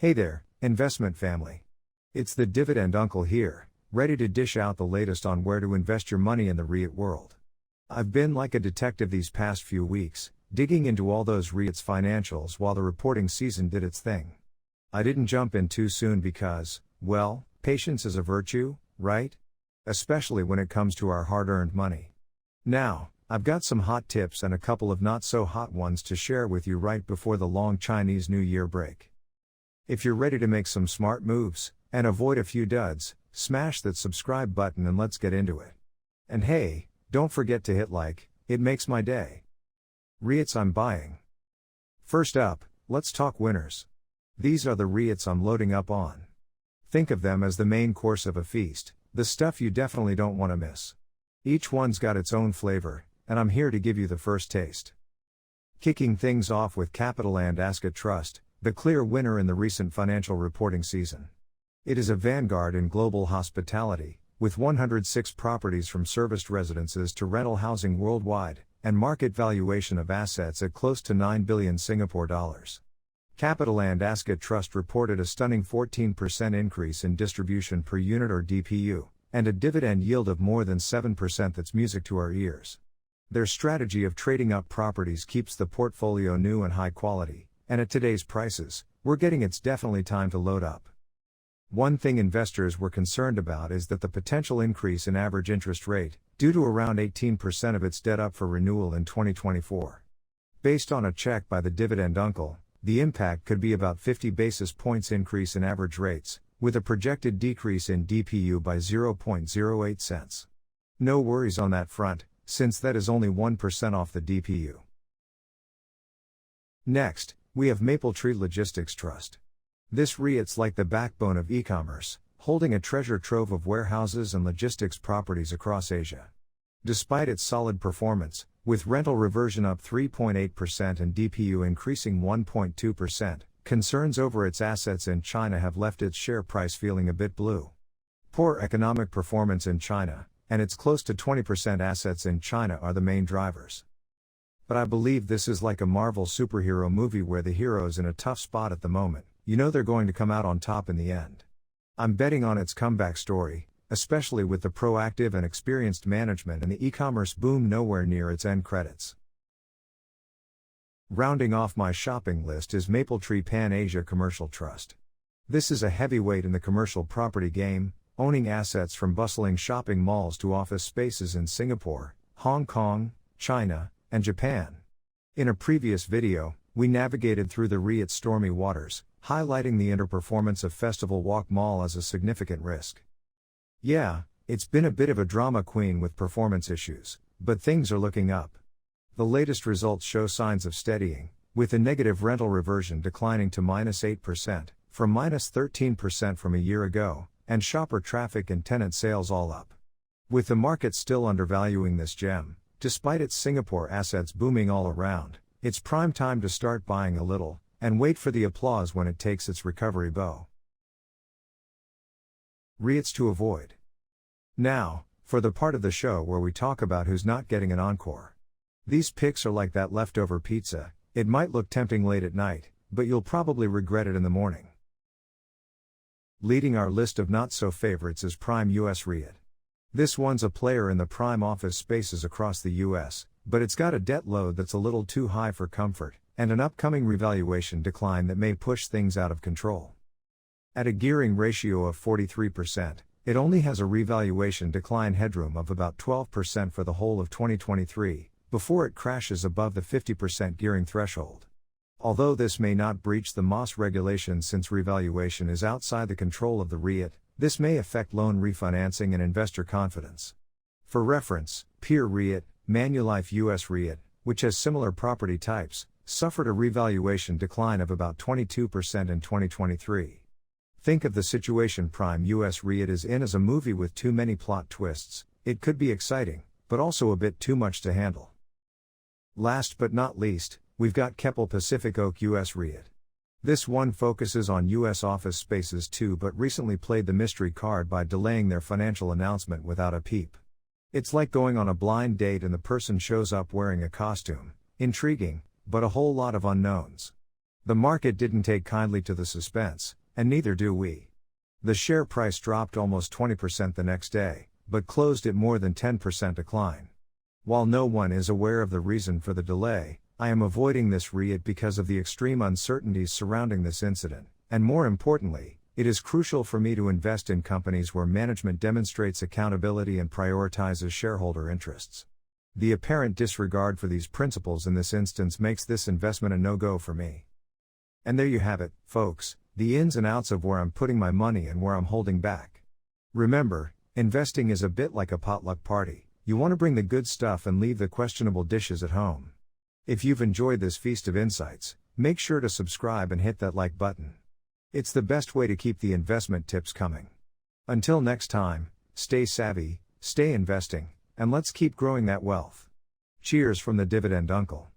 Hey there, investment family. It's the Dividend Uncle here, ready to dish out the latest on where to invest your money in the REIT world. I've been like a detective these past few weeks, digging into all those REITs financials while the reporting season did its thing. I didn't jump in too soon because, well, patience is a virtue, right? Especially when it comes to our hard-earned money. Now, I've got some hot tips and a couple of not so hot ones to share with you right before the long Chinese New Year break. If you're ready to make some smart moves, and avoid a few duds, smash that subscribe button and let's get into it. And hey, don't forget to hit like, it makes my day. REITs I'm buying. First up, let's talk winners. These are the REITs I'm loading up on. Think of them as the main course of a feast, the stuff you definitely don't want to miss. Each one's got its own flavor, and I'm here to give you the first taste. Kicking things off with Keppel and AREIT Trust, the clear winner in the recent financial reporting season. It is a vanguard in global hospitality, with 106 properties from serviced residences to rental housing worldwide, and market valuation of assets at close to 9 billion Singapore dollars. Keppel and AREIT Trust reported a stunning 14% increase in distribution per unit or DPU, and a dividend yield of more than 7% that's music to our ears. Their strategy of trading up properties keeps the portfolio new and high quality, and at today's prices, we're getting it's definitely time to load up. One thing investors were concerned about is that the potential increase in average interest rate, due to around 18% of its debt up for renewal in 2024. Based on a check by the Dividend Uncle, the impact could be about 50 basis points increase in average rates, with a projected decrease in DPU by 0.08 cents. No worries on that front, since that is only 1% off the DPU. Next, we have Mapletree Logistics Trust. This REIT's like the backbone of e-commerce, holding a treasure trove of warehouses and logistics properties across Asia. Despite its solid performance, with rental reversion up 3.8% and DPU increasing 1.2%, concerns over its assets in China have left its share price feeling a bit blue. Poor economic performance in China, and its close to 20% assets in China are the main drivers. But I believe this is like a Marvel superhero movie where the hero's in a tough spot at the moment, you know they're going to come out on top in the end. I'm betting on its comeback story, especially with the proactive and experienced management and the e-commerce boom nowhere near its end credits. Rounding off my shopping list is Mapletree Pan Asia Commercial Trust. This is a heavyweight in the commercial property game, owning assets from bustling shopping malls to office spaces in Singapore, Hong Kong, China, and Japan. In a previous video, we navigated through the REIT's stormy waters, highlighting the underperformance of Festival Walk Mall as a significant risk. Yeah, it's been a bit of a drama queen with performance issues, but things are looking up. The latest results show signs of steadying, with the negative rental reversion declining to -8%, from -13% from a year ago, and shopper traffic and tenant sales all up. With the market still undervaluing this gem, despite its Singapore assets booming all around, it's prime time to start buying a little, and wait for the applause when it takes its recovery bow. REITs to avoid. Now, for the part of the show where we talk about who's not getting an encore. These picks are like that leftover pizza, it might look tempting late at night, but you'll probably regret it in the morning. Leading our list of not-so-favorites is Prime US REIT. This one's a player in the prime office spaces across the US, but it's got a debt load that's a little too high for comfort, and an upcoming revaluation decline that may push things out of control. At a gearing ratio of 43%, it only has a revaluation decline headroom of about 12% for the whole of 2023, before it crashes above the 50% gearing threshold. Although this may not breach the MOS regulations since revaluation is outside the control of the REIT, this may affect loan refinancing and investor confidence. For reference, peer REIT, Manulife US REIT, which has similar property types, suffered a revaluation decline of about 22% in 2023. Think of the situation Prime US REIT is in as a movie with too many plot twists. It could be exciting, but also a bit too much to handle. Last but not least, we've got Keppel Pacific Oak US REIT. This one focuses on US office spaces too, but recently played the mystery card by delaying their financial announcement without a peep. It's like going on a blind date and the person shows up wearing a costume. Intriguing, but a whole lot of unknowns. The market didn't take kindly to the suspense, and neither do we. The share price dropped almost 20% the next day, but closed at more than 10% decline. While no one is aware of the reason for the delay, I am avoiding this REIT because of the extreme uncertainties surrounding this incident, and more importantly, it is crucial for me to invest in companies where management demonstrates accountability and prioritizes shareholder interests. The apparent disregard for these principles in this instance makes this investment a no-go for me. And there you have it, folks, the ins and outs of where I'm putting my money and where I'm holding back. Remember, investing is a bit like a potluck party. You want to bring the good stuff and leave the questionable dishes at home. If you've enjoyed this feast of insights, make sure to subscribe and hit that like button. It's the best way to keep the investment tips coming. Until next time, stay savvy, stay investing, and let's keep growing that wealth. Cheers from the Dividend Uncle.